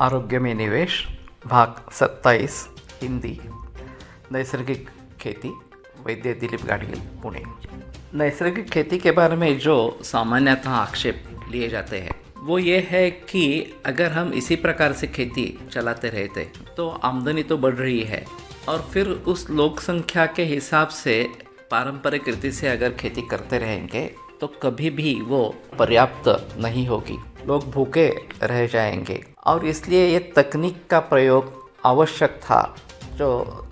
आरोग्य में निवेश भाग 27 हिंदी। नैसर्गिक खेती। वैद्य दिलीप गाडगिल, पुणे। नैसर्गिक खेती के बारे में जो सामान्यतः आक्षेप लिए जाते हैं वो ये है कि अगर हम इसी प्रकार से खेती चलाते रहते तो आमदनी तो बढ़ रही है, और फिर उस लोक संख्या के हिसाब से पारंपरिक रीति से अगर खेती करते रहेंगे तो कभी भी वो पर्याप्त नहीं होगी, लोग भूखे रह जाएंगे। और इसलिए ये तकनीक का प्रयोग आवश्यक था जो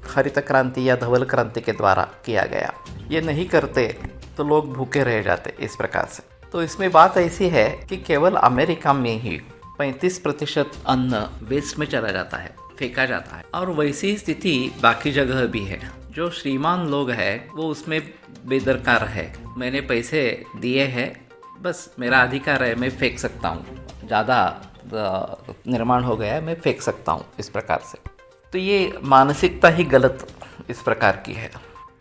हरित क्रांति या धवल क्रांति के द्वारा किया गया। ये नहीं करते तो लोग भूखे रह जाते इस प्रकार से। तो इसमें बात ऐसी है कि केवल अमेरिका में ही 35% अन्न वेस्ट में चला जाता है, फेंका जाता है, और वैसी स्थिति बाकी जगह भी है। जो श्रीमान लोग हैं वो उसमें बेदरकार है। मैंने पैसे दिए हैं, बस मेरा अधिकार है, मैं फेंक सकता हूँ, ज़्यादा निर्माण हो गया है, मैं फेंक सकता हूँ, इस प्रकार से। तो ये मानसिकता ही गलत इस प्रकार की है।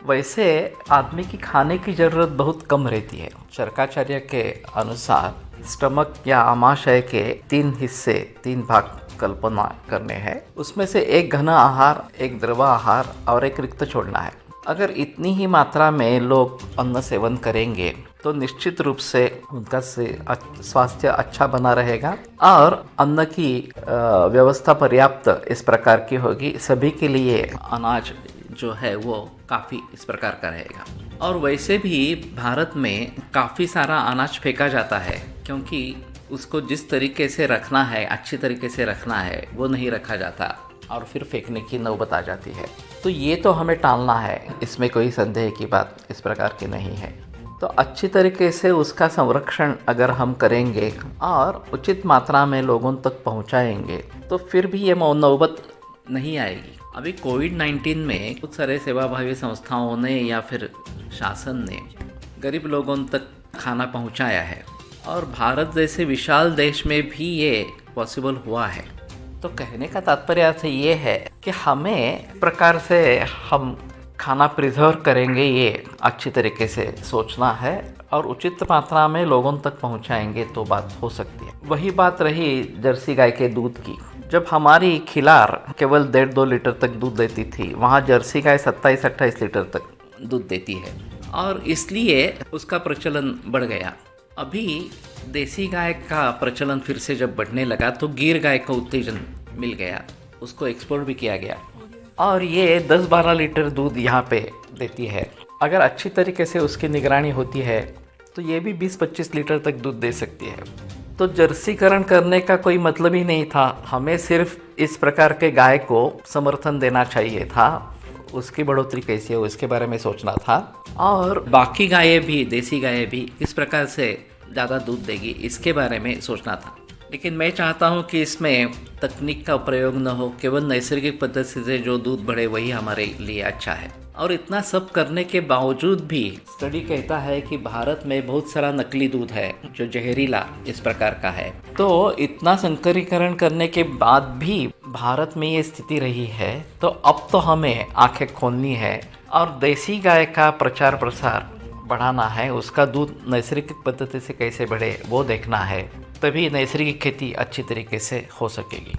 वैसे आदमी की खाने की ज़रूरत बहुत कम रहती है। चरकाचार्य के अनुसार स्टमक या आमाशय के 3 भाग कल्पना करने हैं। उसमें से एक घन आहार, एक द्रव आहार और एक रिक्त छोड़ना है। अगर इतनी ही मात्रा में लोग अन्न सेवन करेंगे तो निश्चित रूप से उनका स्वास्थ्य अच्छा बना रहेगा और अन्न की व्यवस्था पर्याप्त इस प्रकार की होगी। सभी के लिए अनाज जो है वो काफ़ी इस प्रकार का रहेगा। और वैसे भी भारत में काफ़ी सारा अनाज फेंका जाता है, क्योंकि उसको जिस तरीके से रखना है, अच्छी तरीके से रखना है, वो नहीं रखा जाता और फिर फेंकने की नौबत आ जाती है। तो ये तो हमें टालना है, इसमें कोई संदेह की बात इस प्रकार की नहीं है। तो अच्छी तरीके से उसका संरक्षण अगर हम करेंगे और उचित मात्रा में लोगों तक पहुंचाएंगे तो फिर भी ये नौबत नहीं आएगी। अभी कोविड-19 में कुछ सारे सेवाभावी संस्थाओं ने या फिर शासन ने गरीब लोगों तक खाना पहुंचाया है, और भारत जैसे विशाल देश में भी ये पॉसिबल हुआ है। तो कहने का तात्पर्य से ये है कि हमें प्रकार से हम खाना प्रिजर्व करेंगे, ये अच्छी तरीके से सोचना है और उचित मात्रा में लोगों तक पहुंचाएंगे तो बात हो सकती है। वही बात रही जर्सी गाय के दूध की। जब हमारी खिलार केवल 1.5-2 लीटर तक दूध देती थी, वहाँ जर्सी गाय 27-28 लीटर तक दूध देती है, और इसलिए उसका प्रचलन बढ़ गया। अभी देसी गाय का प्रचलन फिर से जब बढ़ने लगा तो गिर गाय का उत्तेजन मिल गया, उसको एक्सपोर्ट भी किया गया, और ये 10-12 लीटर दूध यहाँ पे देती है। अगर अच्छी तरीके से उसकी निगरानी होती है तो ये भी 20-25 लीटर तक दूध दे सकती है। तो जर्सीकरण करने का कोई मतलब ही नहीं था। हमें सिर्फ इस प्रकार के गाय को समर्थन देना चाहिए था, उसकी बढ़ोतरी कैसी है उसके बारे में सोचना था, और बाकी गायें भी, देसी गायें भी किस प्रकार से ज़्यादा दूध देगी इसके बारे में सोचना था। लेकिन मैं चाहता हूँ कि इसमें तकनीक का प्रयोग न हो, केवल नैसर्गिक पद्धति से जो दूध बढ़े वही हमारे लिए अच्छा है। और इतना सब करने के बावजूद भी स्टडी कहता है कि भारत में बहुत सारा नकली दूध है जो जहरीला इस प्रकार का है। तो इतना संकरीकरण करने के बाद भी भारत में ये स्थिति रही है, तो अब तो हमें आंखें खोलनी है और देसी गाय का प्रचार प्रसार बढ़ाना है। उसका दूध नैसर्गिक पद्धति से कैसे बढ़े वो देखना है, तभी नैसर्गिक खेती अच्छी तरीके से हो सकेगी।